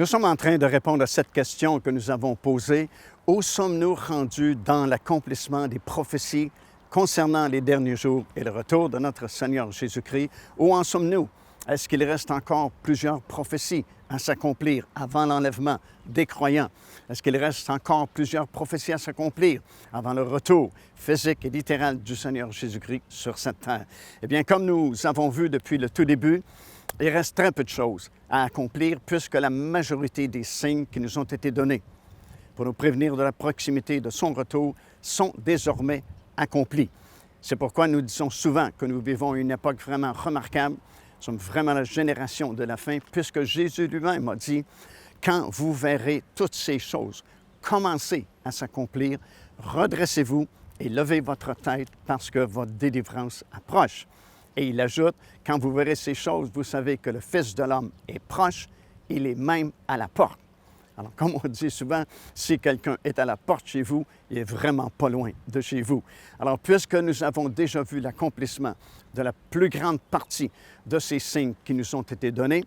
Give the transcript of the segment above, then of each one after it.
Nous sommes en train de répondre à cette question que nous avons posée. Où sommes-nous rendus dans l'accomplissement des prophéties concernant les derniers jours et le retour de notre Seigneur Jésus-Christ? Où en sommes-nous? Est-ce qu'il reste encore plusieurs prophéties à s'accomplir avant l'enlèvement des croyants? Est-ce qu'il reste encore plusieurs prophéties à s'accomplir avant le retour physique et littéral du Seigneur Jésus-Christ sur cette terre? Eh bien, comme nous avons vu depuis le tout début, il reste très peu de choses à accomplir puisque la majorité des signes qui nous ont été donnés pour nous prévenir de la proximité de son retour sont désormais accomplis. C'est pourquoi nous disons souvent que nous vivons une époque vraiment remarquable. Nous sommes vraiment la génération de la fin, puisque Jésus lui-même a dit « Quand vous verrez toutes ces choses commencer à s'accomplir, redressez-vous et levez votre tête parce que votre délivrance approche. » Et il ajoute « Quand vous verrez ces choses, vous savez que le Fils de l'homme est proche, il est même à la porte. » Alors, comme on dit souvent, si quelqu'un est à la porte chez vous, il n'est vraiment pas loin de chez vous. Alors, puisque nous avons déjà vu l'accomplissement de la plus grande partie de ces signes qui nous ont été donnés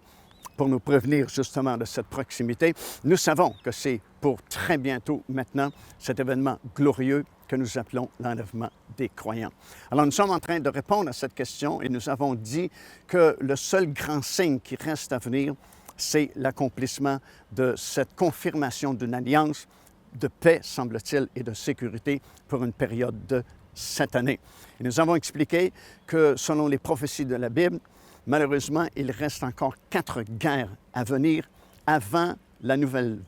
pour nous prévenir justement de cette proximité, nous savons que c'est pour très bientôt maintenant cet événement glorieux que nous appelons l'enlèvement des croyants. Alors, nous sommes en train de répondre à cette question et nous avons dit que le seul grand signe qui reste à venir, c'est l'accomplissement de cette confirmation d'une alliance de paix, semble-t-il, et de sécurité pour une période de 7 années. Et nous avons expliqué que, selon les prophéties de la Bible, malheureusement, il reste encore 4 guerres à venir avant la nouvelle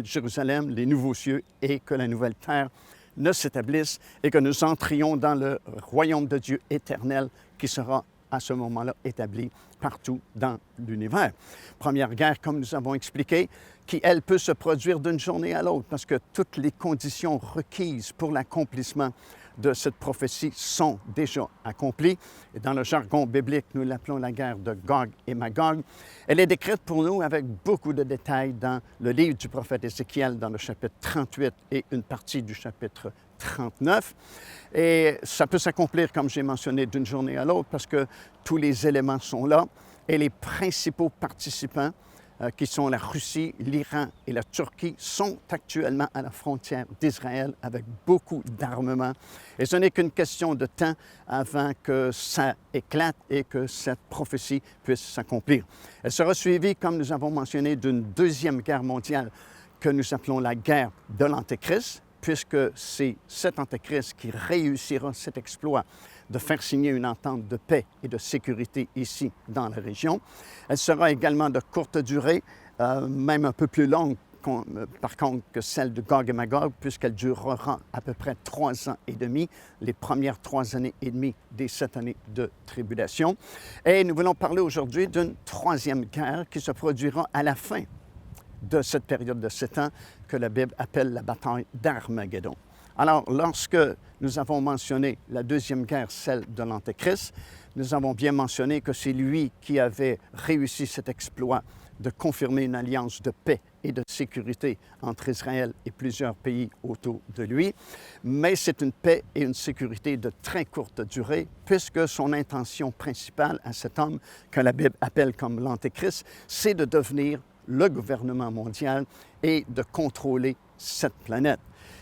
Jérusalem, les nouveaux cieux, et que la nouvelle terre ne s'établisse et que nous entrions dans le royaume de Dieu éternel qui sera à ce moment-là établi partout dans l'univers. Première guerre, comme nous avons expliqué, qui, elle, peut se produire d'une journée à l'autre parce que toutes les conditions requises pour l'accomplissement de cette prophétie sont déjà accomplies. Et dans le jargon biblique, nous l'appelons la guerre de Gog et Magog. Elle est décrite pour nous avec beaucoup de détails dans le livre du prophète Ézéchiel, dans le chapitre 38 et une partie du chapitre 39. Et ça peut s'accomplir, comme j'ai mentionné, d'une journée à l'autre parce que tous les éléments sont là et les principaux participants qui sont la Russie, l'Iran et la Turquie, sont actuellement à la frontière d'Israël avec beaucoup d'armement. Et ce n'est qu'une question de temps avant que ça éclate et que cette prophétie puisse s'accomplir. Elle sera suivie, comme nous avons mentionné, d'une deuxième guerre mondiale que nous appelons la guerre de l'Antéchrist, puisque c'est cet Antéchrist qui réussira cet exploit de faire signer une entente de paix et de sécurité ici dans la région. Elle sera également de courte durée, même un peu plus longue par contre que celle de Gog et Magog, puisqu'elle durera à peu près 3 ans et demi, les premières 3 années et demie des 7 années de tribulation. Et nous voulons parler aujourd'hui d'une troisième guerre qui se produira à la fin de cette période de 7 ans que la Bible appelle la bataille d'Armageddon. Alors, lorsque nous avons mentionné la deuxième guerre, celle de l'Antéchrist, nous avons bien mentionné que c'est lui qui avait réussi cet exploit de confirmer une alliance de paix et de sécurité entre Israël et plusieurs pays autour de lui. Mais c'est une paix et une sécurité de très courte durée, puisque son intention principale à cet homme, que la Bible appelle comme l'Antéchrist, c'est de devenir le gouvernement mondial et de contrôler cette planète.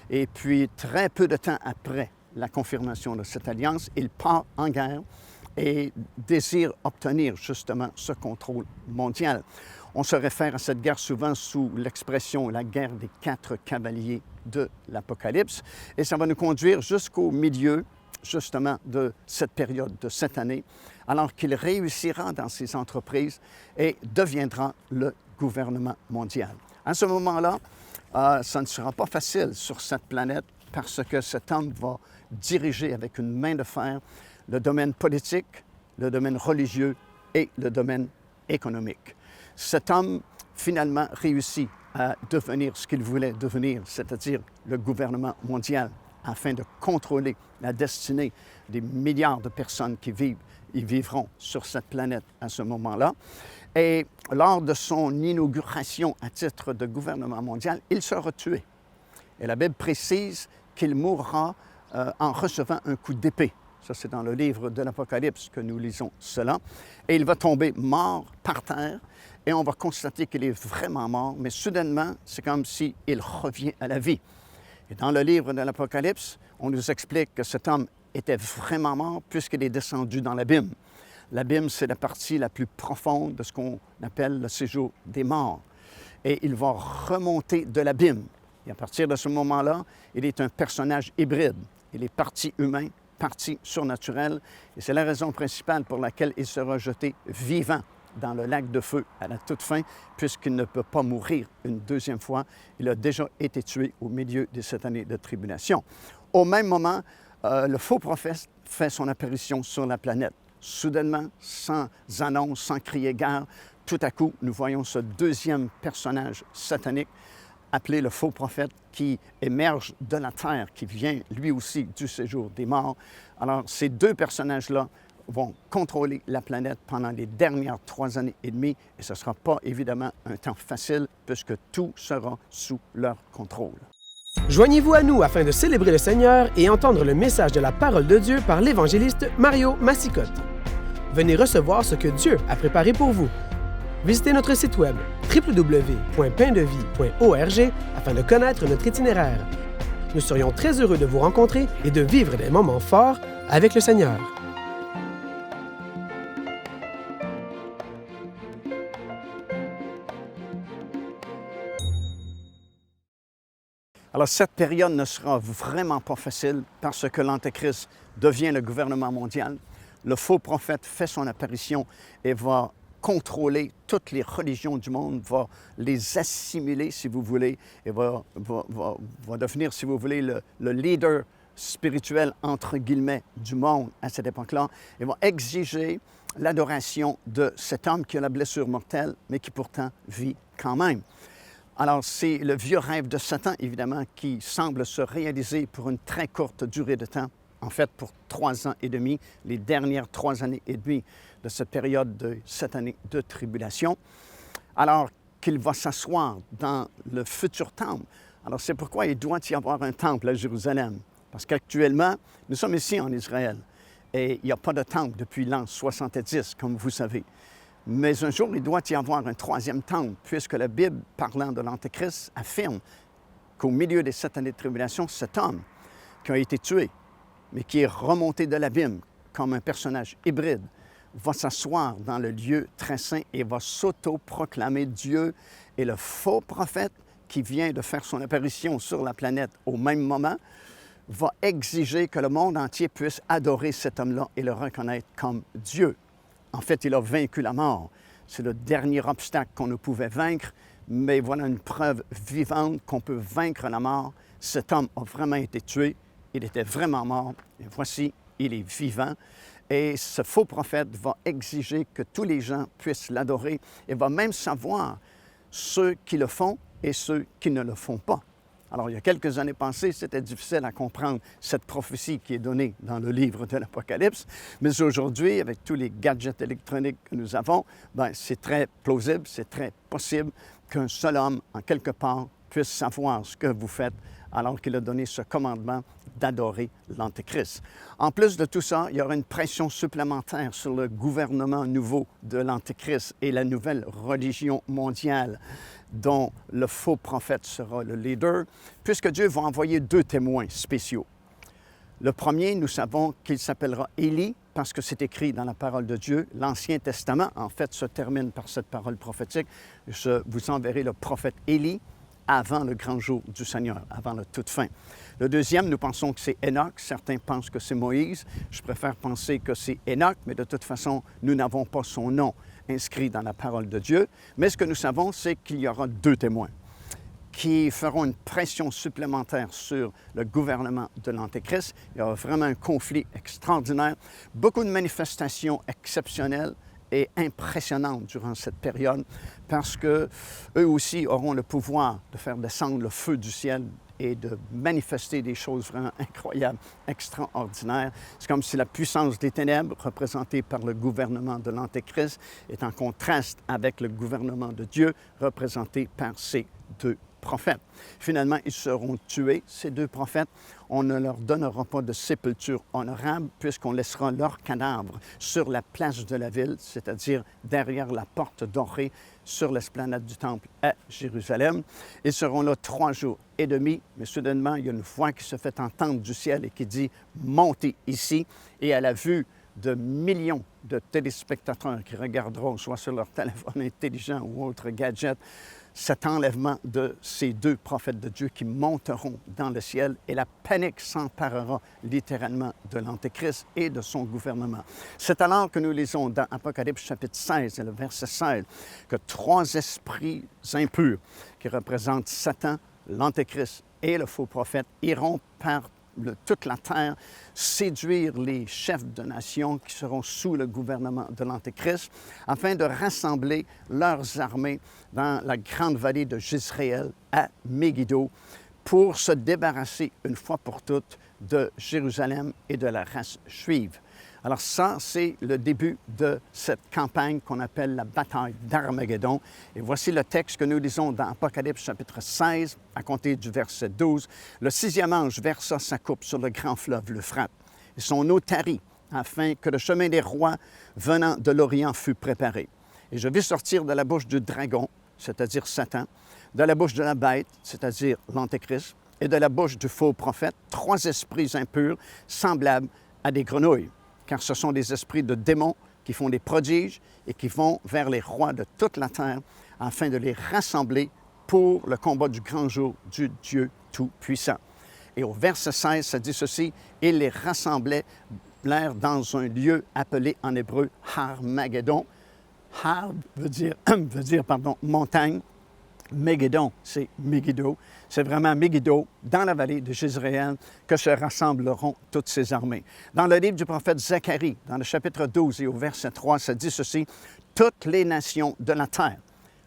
Et puis, très peu de temps après la confirmation de cette alliance, il part en guerre et désire obtenir justement ce contrôle mondial. On se réfère à cette guerre souvent sous l'expression « la guerre des 4 cavaliers de l'Apocalypse ». Et ça va nous conduire jusqu'au milieu, justement, de cette période de 7 années, alors qu'il réussira dans ses entreprises et deviendra le gouvernement mondial. À ce moment-là, ça ne sera pas facile sur cette planète parce que cet homme va diriger avec une main de fer le domaine politique, le domaine religieux et le domaine économique. Cet homme, finalement, réussit à devenir ce qu'il voulait devenir, c'est-à-dire le gouvernement mondial, afin de contrôler la destinée des milliards de personnes qui vivront sur cette planète à ce moment-là. Et lors de son inauguration à titre de gouvernement mondial, il sera tué. Et la Bible précise qu'il mourra en recevant un coup d'épée. Ça, c'est dans le livre de l'Apocalypse que nous lisons cela. Et il va tomber mort par terre et on va constater qu'il est vraiment mort, mais soudainement, c'est comme s'il revient à la vie. Et dans le livre de l'Apocalypse, on nous explique que cet homme était vraiment mort puisqu'il est descendu dans l'abîme. L'abîme, c'est la partie la plus profonde de ce qu'on appelle le séjour des morts. Et il va remonter de l'abîme. Et à partir de ce moment-là, il est un personnage hybride. Il est partie humain, partie surnaturelle. Et c'est la raison principale pour laquelle il sera jeté vivant dans le lac de feu à la toute fin, puisqu'il ne peut pas mourir une deuxième fois. Il a déjà été tué au milieu de cette année de tribulation. Au même moment, le faux prophète fait son apparition sur la planète. Soudainement, sans annonce, sans crier gare, tout à coup, nous voyons ce deuxième personnage satanique appelé le faux prophète qui émerge de la terre, qui vient lui aussi du séjour des morts. Alors, ces deux personnages-là vont contrôler la planète pendant les dernières 3 années et demie et ce ne sera pas évidemment un temps facile puisque tout sera sous leur contrôle. Joignez-vous à nous afin de célébrer le Seigneur et entendre le message de la parole de Dieu par l'évangéliste Mario Massicotte. Venez recevoir ce que Dieu a préparé pour vous. Visitez notre site web www.paindevie.org afin de connaître notre itinéraire. Nous serions très heureux de vous rencontrer et de vivre des moments forts avec le Seigneur. Alors, cette période ne sera vraiment pas facile parce que l'Antéchrist devient le gouvernement mondial. Le faux prophète fait son apparition et va contrôler toutes les religions du monde, va les assimiler, si vous voulez, et va devenir, si vous voulez, le leader spirituel, entre guillemets, du monde à cette époque-là, et va exiger l'adoration de cet homme qui a la blessure mortelle, mais qui pourtant vit quand même. Alors, c'est le vieux rêve de Satan, évidemment, qui semble se réaliser pour une très courte durée de temps, en fait pour 3 ans et demi, les dernières 3 années et demie de cette période de 7 années de tribulation, alors qu'il va s'asseoir dans le futur temple. Alors, c'est pourquoi il doit y avoir un temple à Jérusalem, parce qu'actuellement, nous sommes ici en Israël, et il n'y a pas de temple depuis l'an 70, comme vous savez. Mais un jour, il doit y avoir un 3e temple, puisque la Bible, parlant de l'Antéchrist, affirme qu'au milieu des 7 années de tribulation, cet homme qui a été tué, mais qui est remonté de l'abîme comme un personnage hybride, va s'asseoir dans le lieu très saint et va s'auto-proclamer Dieu. Et le faux prophète qui vient de faire son apparition sur la planète au même moment va exiger que le monde entier puisse adorer cet homme-là et le reconnaître comme Dieu. En fait, il a vaincu la mort. C'est le dernier obstacle qu'on ne pouvait vaincre, mais voilà une preuve vivante qu'on peut vaincre la mort. Cet homme a vraiment été tué, il était vraiment mort, et voici, il est vivant. Et ce faux prophète va exiger que tous les gens puissent l'adorer et va même savoir ceux qui le font et ceux qui ne le font pas. Alors, il y a quelques années passées, c'était difficile à comprendre cette prophétie qui est donnée dans le livre de l'Apocalypse. Mais aujourd'hui, avec tous les gadgets électroniques que nous avons, c'est très plausible, c'est très possible qu'un seul homme, en quelque part, puisse savoir ce que vous faites alors qu'il a donné ce commandement d'adorer l'Antéchrist. En plus de tout ça, il y aura une pression supplémentaire sur le gouvernement nouveau de l'Antéchrist et la nouvelle religion mondiale dont le faux prophète sera le leader, puisque Dieu va envoyer 2 témoins spéciaux. Le premier, nous savons qu'il s'appellera Élie, parce que c'est écrit dans la parole de Dieu. L'Ancien Testament, en fait, se termine par cette parole prophétique. Je vous enverrai le prophète Élie avant le grand jour du Seigneur, avant la toute fin. Le deuxième, nous pensons que c'est Enoch. Certains pensent que c'est Moïse. Je préfère penser que c'est Enoch, mais de toute façon, nous n'avons pas son nom inscrit dans la parole de Dieu. Mais ce que nous savons, c'est qu'il y aura 2 témoins qui feront une pression supplémentaire sur le gouvernement de l'Antéchrist. Il y aura vraiment un conflit extraordinaire, beaucoup de manifestations exceptionnelles et impressionnantes durant cette période parce qu'eux aussi auront le pouvoir de faire descendre le feu du ciel et de manifester des choses vraiment incroyables, extraordinaires. C'est comme si la puissance des ténèbres, représentée par le gouvernement de l'Antéchrist, est en contraste avec le gouvernement de Dieu, représenté par ces 2 prophètes. Finalement, ils seront tués, ces 2 prophètes. On ne leur donnera pas de sépulture honorable puisqu'on laissera leurs cadavres sur la place de la ville, c'est-à-dire derrière la porte dorée sur l'esplanade du Temple à Jérusalem. Ils seront là 3 jours et demi, mais soudainement, il y a une voix qui se fait entendre du ciel et qui dit « Montez ici » et à la vue de millions de téléspectateurs qui regarderont, soit sur leur téléphone intelligent ou autre gadget, cet enlèvement de ces 2 prophètes de Dieu qui monteront dans le ciel et la panique s'emparera littéralement de l'Antéchrist et de son gouvernement. C'est alors que nous lisons dans Apocalypse chapitre 16 et le verset 16 que 3 esprits impurs qui représentent Satan, l'Antéchrist et le faux prophète iront par toute la terre, séduire les chefs de nations qui seront sous le gouvernement de l'Antéchrist, afin de rassembler leurs armées dans la grande vallée de Jezréel à Megiddo pour se débarrasser une fois pour toutes de Jérusalem et de la race juive. Alors ça, c'est le début de cette campagne qu'on appelle la bataille d'Armageddon. Et voici le texte que nous lisons dans Apocalypse chapitre 16, à compter du verset 12. Le 6e ange versa sa coupe sur le grand fleuve l'Euphrate, et son eau tarit, afin que le chemin des rois venant de l'Orient fût préparé. Et je vis sortir de la bouche du dragon, c'est-à-dire Satan, de la bouche de la bête, c'est-à-dire l'Antéchrist, et de la bouche du faux prophète, 3 esprits impurs semblables à des grenouilles. Car ce sont des esprits de démons qui font des prodiges et qui vont vers les rois de toute la terre afin de les rassembler pour le combat du grand jour du Dieu Tout-Puissant. Et au verset 16, ça dit ceci, « Ils les rassemblèrent dans un lieu appelé en hébreu Armageddon. » Har veut dire montagne. Megiddo, c'est Megiddo. C'est vraiment Megiddo, dans la vallée de Jezréel, que se rassembleront toutes ces armées. Dans le livre du prophète Zacharie, dans le chapitre 12 et au verset 3, ça dit ceci, « Toutes les nations de la terre. »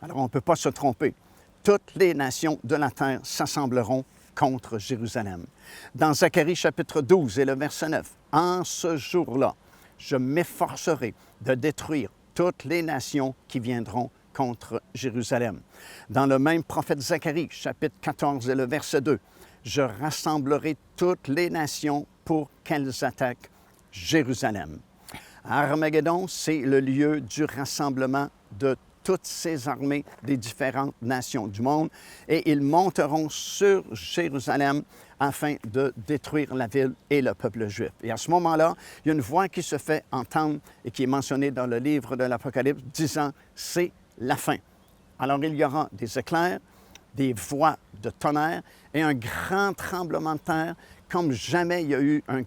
Alors, on ne peut pas se tromper. « Toutes les nations de la terre s'assembleront contre Jérusalem. » Dans Zacharie, chapitre 12 et le verset 9, « En ce jour-là, je m'efforcerai de détruire toutes les nations qui viendront contre Jérusalem. » Dans le même prophète Zacharie, chapitre 14 et le verset 2, « Je rassemblerai toutes les nations pour qu'elles attaquent Jérusalem. » Armageddon, c'est le lieu du rassemblement de toutes ces armées des différentes nations du monde et ils monteront sur Jérusalem afin de détruire la ville et le peuple juif. Et à ce moment-là, il y a une voix qui se fait entendre et qui est mentionnée dans le livre de l'Apocalypse disant « C'est la fin. » Alors, il y aura des éclairs, des voix de tonnerre et un grand tremblement de terre comme jamais il y a eu un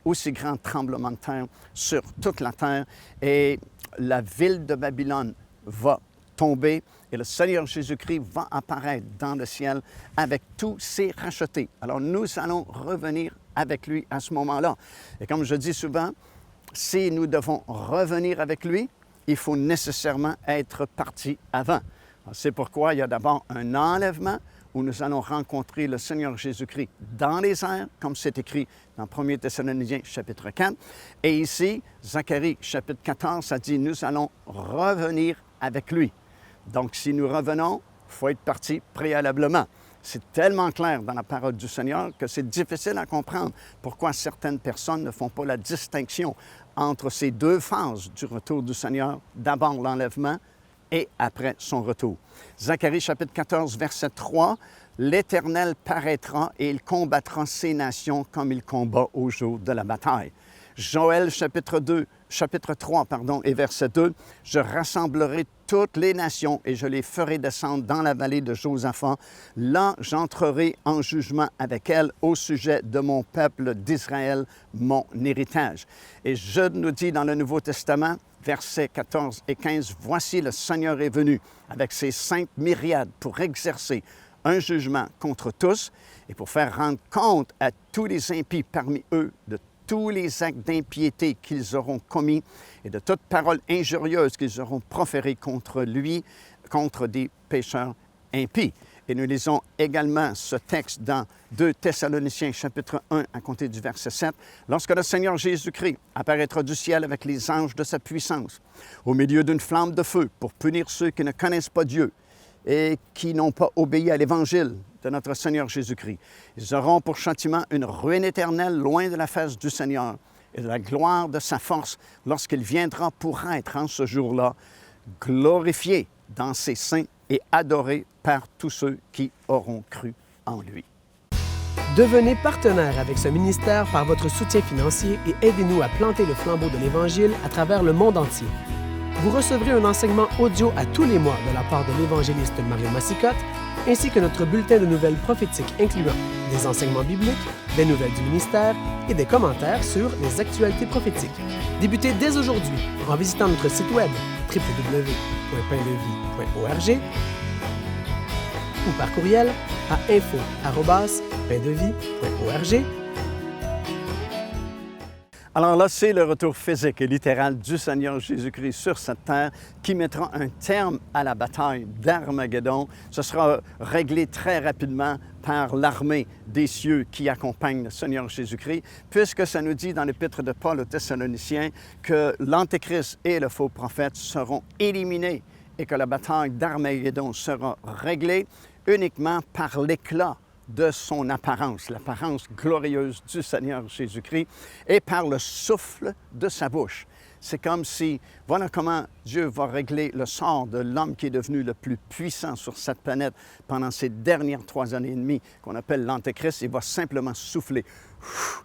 aussi grand tremblement de terre sur toute la terre. Et la ville de Babylone va tomber et le Seigneur Jésus-Christ va apparaître dans le ciel avec tous ses rachetés. Alors, nous allons revenir avec lui à ce moment-là. Et comme je dis souvent, si nous devons revenir avec lui, il faut nécessairement être parti avant. C'est pourquoi il y a d'abord un enlèvement où nous allons rencontrer le Seigneur Jésus-Christ dans les airs, comme c'est écrit dans 1 Thessaloniciens chapitre 4. Et ici, Zacharie chapitre 14, ça dit « Nous allons revenir avec lui ». Donc, si nous revenons, il faut être parti préalablement. C'est tellement clair dans la parole du Seigneur que c'est difficile à comprendre pourquoi certaines personnes ne font pas la distinction entre ces 2 phases du retour du Seigneur, d'abord l'enlèvement et après son retour. Zacharie chapitre 14, verset 3, « L'Éternel paraîtra et il combattra ces nations comme il combat au jour de la bataille. » Joël chapitre 3, et verset 2, « Je rassemblerai toutes les nations et je les ferai descendre dans la vallée de Josaphat. Là, j'entrerai en jugement avec elles au sujet de mon peuple d'Israël, mon héritage. » Et je nous dis dans le Nouveau Testament, versets 14 et 15, « Voici le Seigneur est venu avec ses saintes myriades pour exercer un jugement contre tous et pour faire rendre compte à tous les impies parmi eux de tous les actes d'impiété qu'ils auront commis et de toute parole injurieuse qu'ils auront proférée contre lui, contre des pécheurs impies. » Et nous lisons également ce texte dans 2 Thessaloniciens chapitre 1 à compter du verset 7. « Lorsque le Seigneur Jésus-Christ apparaîtra du ciel avec les anges de sa puissance, au milieu d'une flamme de feu pour punir ceux qui ne connaissent pas Dieu et qui et qui n'ont pas obéi à l'Évangile de notre Seigneur Jésus-Christ. Ils auront pour châtiment une ruine éternelle loin de la face du Seigneur et de la gloire de sa force lorsqu'il viendra pour être en ce jour-là glorifié dans ses saints et adoré par tous ceux qui auront cru en lui. Devenez partenaire avec ce ministère par votre soutien financier et aidez-nous à planter le flambeau de l'Évangile à travers le monde entier. Vous recevrez un enseignement audio à tous les mois de la part de l'évangéliste Mario Massicotte, ainsi que notre bulletin de nouvelles prophétiques incluant des enseignements bibliques, des nouvelles du ministère et des commentaires sur les actualités prophétiques. Débutez dès aujourd'hui en visitant notre site web www.paindevie.org ou par courriel à info@paindevie.org. Alors là, c'est le retour physique et littéral du Seigneur Jésus-Christ sur cette terre qui mettra un terme à la bataille d'Armageddon. Ce sera réglé très rapidement par l'armée des cieux qui accompagne le Seigneur Jésus-Christ, puisque ça nous dit dans l'Épître de Paul aux Thessaloniciens que l'Antéchrist et le faux prophète seront éliminés et que la bataille d'Armageddon sera réglée uniquement par l'éclat de son apparence, l'apparence glorieuse du Seigneur Jésus-Christ, et par le souffle de sa bouche. C'est comme si, voilà comment Dieu va régler le sort de l'homme qui est devenu le plus puissant sur cette planète pendant ces dernières 3 années et demie, qu'on appelle l'Antéchrist. Il va simplement souffler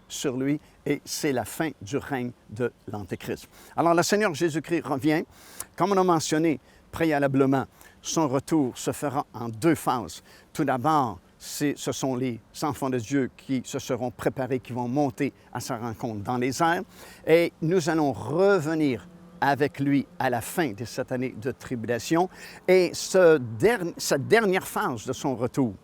sur lui, et c'est la fin du règne de l'Antéchrist. Alors, le Seigneur Jésus-Christ revient. Comme on a mentionné préalablement, son retour se fera en 2 phases. Tout d'abord, ce sont les enfants de Dieu qui se seront préparés, qui vont monter à sa rencontre dans les airs. Et nous allons revenir avec lui à la fin de cette année de tribulation. Et cette dernière phase de son retour,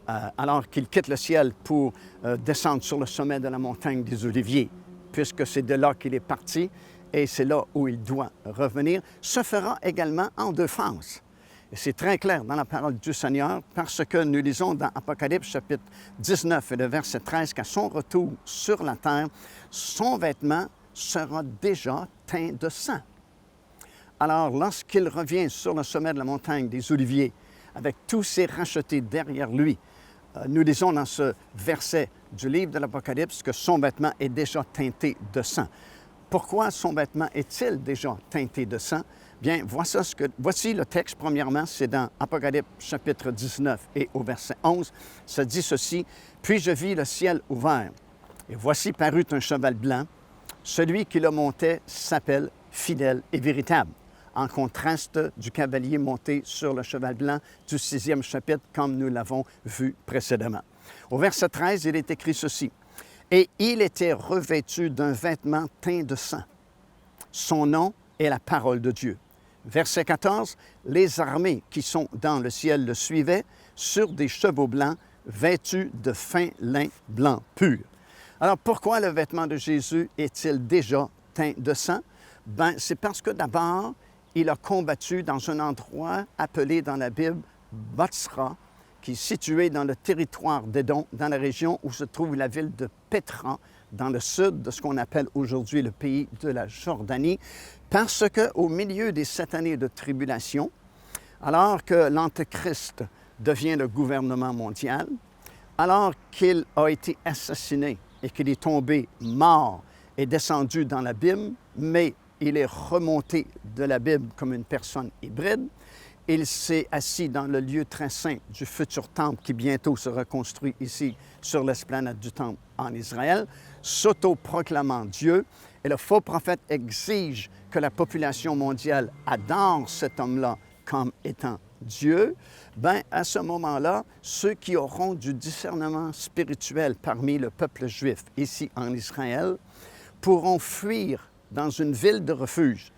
alors qu'il quitte le ciel pour descendre sur le sommet de la montagne des Oliviers, puisque c'est de là qu'il est parti et c'est là où il doit revenir, se fera également en 2 phases. Et c'est très clair dans la parole du Seigneur parce que nous lisons dans Apocalypse chapitre 19 et le verset 13 qu'à son retour sur la terre, son vêtement sera déjà teint de sang. Alors, lorsqu'il revient sur le sommet de la montagne des Oliviers, avec tous ses rachetés derrière lui, nous lisons dans ce verset du livre de l'Apocalypse que son vêtement est déjà teinté de sang. Pourquoi son vêtement est-il déjà teinté de sang? Bien, voici le texte, premièrement, c'est dans Apocalypse chapitre 19 et au verset 11, ça dit ceci: « Puis je vis le ciel ouvert, et voici parut un cheval blanc. Celui qui le montait s'appelle Fidèle et Véritable, en contraste du cavalier monté sur le cheval blanc du 6e chapitre, comme nous l'avons vu précédemment. » Au verset 13, il est écrit ceci: « Et il était revêtu d'un vêtement teint de sang. Son nom est la parole de Dieu. » Verset 14, « Les armées qui sont dans le ciel le suivaient sur des chevaux blancs, vêtus de fin lin blanc pur. » Alors, pourquoi le vêtement de Jésus est-il déjà teint de sang? Bien, c'est parce que d'abord, il a combattu dans un endroit appelé dans la Bible Botsra, qui est situé dans le territoire d'Édom, dans la région où se trouve la ville de Pétra, dans le sud de ce qu'on appelle aujourd'hui le pays de la Jordanie, parce qu'au milieu des 7 années de tribulation, alors que l'Antéchrist devient le gouvernement mondial, alors qu'il a été assassiné et qu'il est tombé mort et descendu dans l'abîme, mais il est remonté de l'abîme comme une personne hybride, il s'est assis dans le lieu très saint du futur temple qui bientôt sera construit ici sur l'esplanade du temple en Israël, s'auto-proclamant Dieu. Et le faux prophète exige que la population mondiale adore cet homme-là comme étant Dieu. Bien, à ce moment-là, ceux qui auront du discernement spirituel parmi le peuple juif ici en Israël pourront fuir dans une ville de refuge.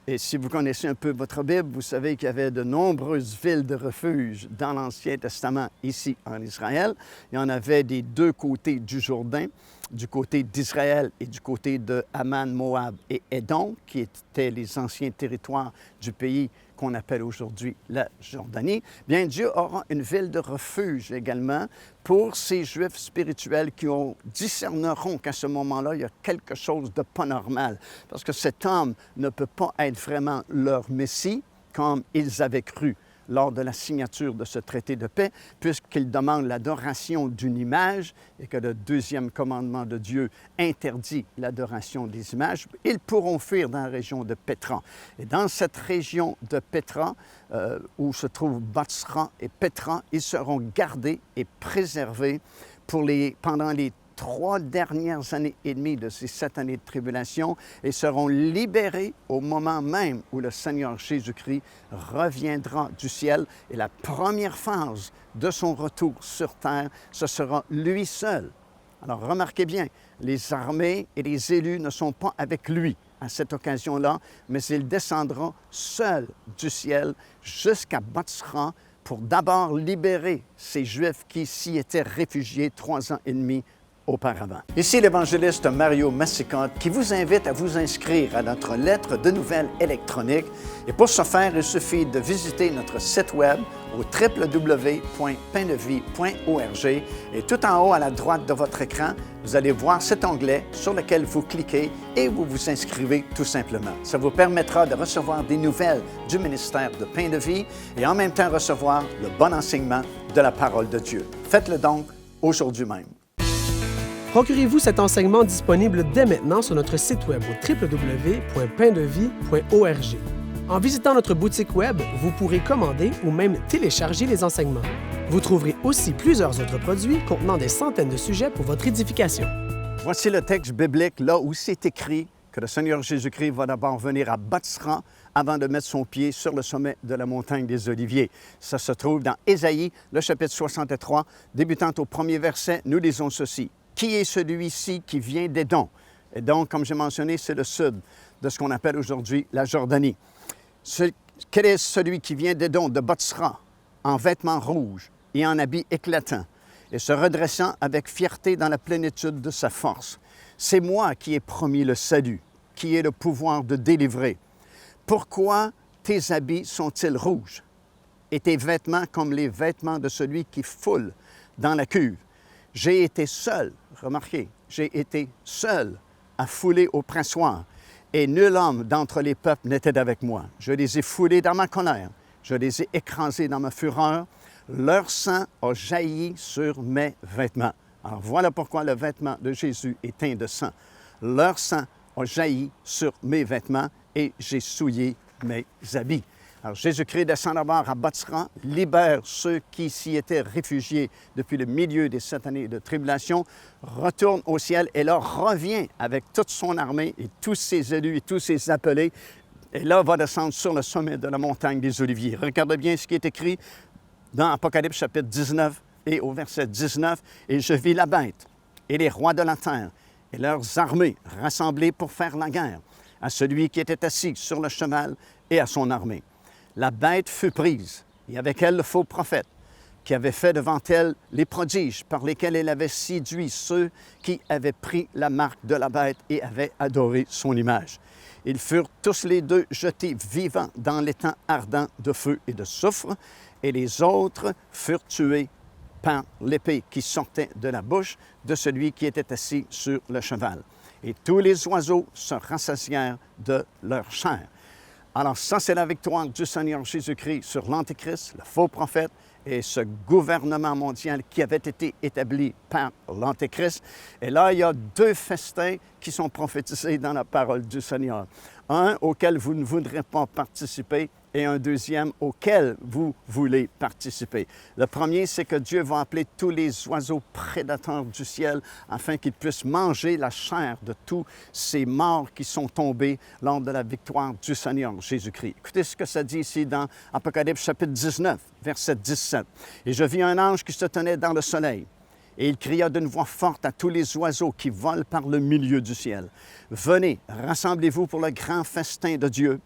Et si vous connaissez un peu votre Bible, vous savez qu'il y avait de nombreuses villes de refuge dans l'Ancien Testament ici en Israël. Il y en avait des 2 côtés du Jourdain, du côté d'Israël et du côté de Aman, Moab et Édom, qui étaient les anciens territoires du pays qu'on appelle aujourd'hui la Jordanie. Bien, Dieu aura une ville de refuge également pour ces Juifs spirituels qui discerneront qu'à ce moment-là, il y a quelque chose de pas normal. Parce que cet homme ne peut pas être vraiment leur Messie comme ils avaient cru lors de la signature de ce traité de paix, puisqu'il demande l'adoration d'une image et que le deuxième commandement de Dieu interdit l'adoration des images, ils pourront fuir dans la région de Pétra. Et dans cette région de Pétra, où se trouvent Bozra et Pétra, ils seront gardés et préservés pendant les 3 dernières années et demie de ces 7 années de tribulation et seront libérés au moment même où le Seigneur Jésus-Christ reviendra du ciel. Et la première phase de son retour sur terre, ce sera lui seul. Alors remarquez bien, les armées et les élus ne sont pas avec lui à cette occasion-là, mais il descendra seul du ciel jusqu'à Bozra pour d'abord libérer ces Juifs qui s'y étaient réfugiés 3 ans et demi auparavant. Ici l'évangéliste Mario Massicotte qui vous invite à vous inscrire à notre lettre de nouvelles électronique. Et pour ce faire, il suffit de visiter notre site web au www.paindevie.org et tout en haut à la droite de votre écran, vous allez voir cet onglet sur lequel vous cliquez et vous vous inscrivez tout simplement. Ça vous permettra de recevoir des nouvelles du ministère de Pain de Vie et en même temps recevoir le bon enseignement de la parole de Dieu. Faites-le donc aujourd'hui même. Procurez-vous cet enseignement disponible dès maintenant sur notre site web au www.paindevie.org. En visitant notre boutique web, vous pourrez commander ou même télécharger les enseignements. Vous trouverez aussi plusieurs autres produits contenant des centaines de sujets pour votre édification. Voici le texte biblique là où c'est écrit que le Seigneur Jésus-Christ va d'abord venir à Bozra avant de mettre son pied sur le sommet de la montagne des Oliviers. Ça se trouve dans Ésaïe, le chapitre 63, débutant au premier verset, nous lisons ceci. Qui est celui-ci qui vient d'Édom? Et donc, comme j'ai mentionné, c'est le sud de ce qu'on appelle aujourd'hui la Jordanie. Quel est celui qui vient d'Édom, de Bozra, en vêtements rouges et en habits éclatants, et se redressant avec fierté dans la plénitude de sa force? C'est moi qui ai promis le salut, qui ai le pouvoir de délivrer. Pourquoi tes habits sont-ils rouges, et tes vêtements comme les vêtements de celui qui foule dans la cuve? J'ai été seul, remarquez, j'ai été seul à fouler au pressoir, et nul homme d'entre les peuples n'était avec moi. Je les ai foulés dans ma colère, je les ai écrasés dans ma fureur, leur sang a jailli sur mes vêtements. Alors voilà pourquoi le vêtement de Jésus est teint de sang. Leur sang a jailli sur mes vêtements et j'ai souillé mes habits. Alors, Jésus-Christ descend d'abord à Bozra, libère ceux qui s'y étaient réfugiés depuis le milieu des 7 années de tribulation, retourne au ciel et là revient avec toute son armée et tous ses élus et tous ses appelés. Et là, va descendre sur le sommet de la montagne des Oliviers. Regardez bien ce qui est écrit dans Apocalypse chapitre 19 et au verset 19. « Et je vis la bête et les rois de la terre et leurs armées rassemblées pour faire la guerre à celui qui était assis sur le cheval et à son armée. La bête fut prise, et avec elle le faux prophète, qui avait fait devant elle les prodiges par lesquels elle avait séduit ceux qui avaient pris la marque de la bête et avaient adoré son image. Ils furent tous les deux jetés vivants dans l'étang ardent de feu et de soufre, et les autres furent tués par l'épée qui sortait de la bouche de celui qui était assis sur le cheval. Et tous les oiseaux se rassasièrent de leur chair. » Alors ça, c'est la victoire du Seigneur Jésus-Christ sur l'Antéchrist, le faux prophète, et ce gouvernement mondial qui avait été établi par l'Antéchrist. Et là, il y a 2 festins qui sont prophétisés dans la parole du Seigneur. Un auquel vous ne voudrez pas participer et un deuxième auquel vous voulez participer. Le premier, c'est que Dieu va appeler tous les oiseaux prédateurs du ciel afin qu'ils puissent manger la chair de tous ces morts qui sont tombés lors de la victoire du Seigneur Jésus-Christ. Écoutez ce que ça dit ici dans Apocalypse chapitre 19, verset 17. « Et je vis un ange qui se tenait dans le soleil. Et il cria d'une voix forte à tous les oiseaux qui volent par le milieu du ciel. « Venez, rassemblez-vous pour le grand festin de Dieu,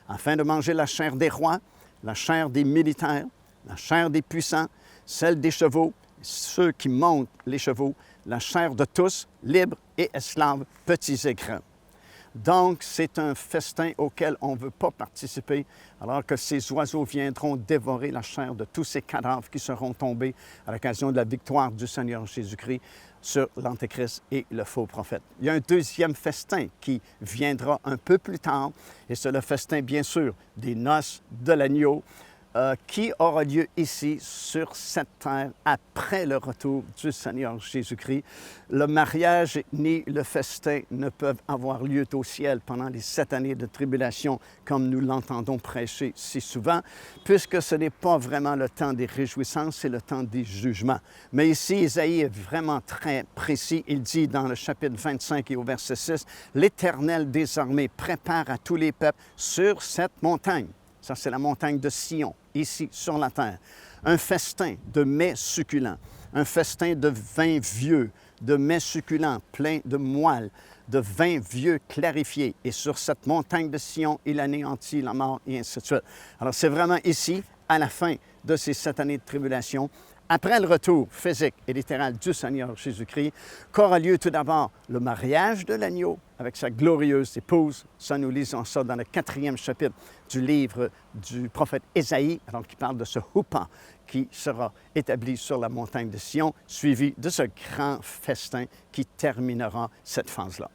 afin de manger la chair des rois, la chair des militaires, la chair des puissants, celle des chevaux, ceux qui montent les chevaux, la chair de tous, libres et esclaves, petits et grands. » Donc, c'est un festin auquel on ne veut pas participer, alors que ces oiseaux viendront dévorer la chair de tous ces cadavres qui seront tombés à l'occasion de la victoire du Seigneur Jésus-Christ sur l'Antéchrist et le faux prophète. Il y a un deuxième festin qui viendra un peu plus tard, et c'est le festin, bien sûr, des noces de l'agneau, qui aura lieu ici, sur cette terre, après le retour du Seigneur Jésus-Christ. Le mariage ni le festin ne peuvent avoir lieu au ciel pendant les 7 années de tribulation, comme nous l'entendons prêcher si souvent, puisque ce n'est pas vraiment le temps des réjouissances, c'est le temps des jugements. Mais ici, Isaïe est vraiment très précis. Il dit dans le chapitre 25 et au verset 6, « L'Éternel des armées prépare à tous les peuples sur cette montagne. » Ça, c'est la montagne de Sion, ici, sur la terre. Un festin de mets succulents, un festin de vin vieux, de mets succulents, plein de moelle, de vin vieux clarifié. Et sur cette montagne de Sion, il anéantit la mort, et ainsi de suite. Alors, c'est vraiment ici, à la fin de ces 7 années de tribulation, après le retour physique et littéral du Seigneur Jésus-Christ, qu'aura lieu tout d'abord le mariage de l'agneau avec sa glorieuse épouse. Ça, nous lisons ça dans le 4e chapitre du livre du prophète Ésaïe, alors qui parle de ce huppah qui sera établi sur la montagne de Sion, suivi de ce grand festin qui terminera cette phase-là.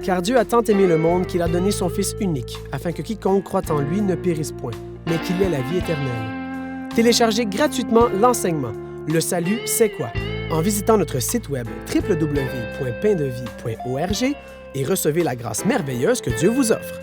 Car Dieu a tant aimé le monde qu'il a donné son Fils unique, afin que quiconque croit en lui ne périsse point, mais qu'il ait la vie éternelle. Téléchargez gratuitement l'enseignement « Le salut, c'est quoi ?» en visitant notre site web www.paindevie.org et recevez la grâce merveilleuse que Dieu vous offre.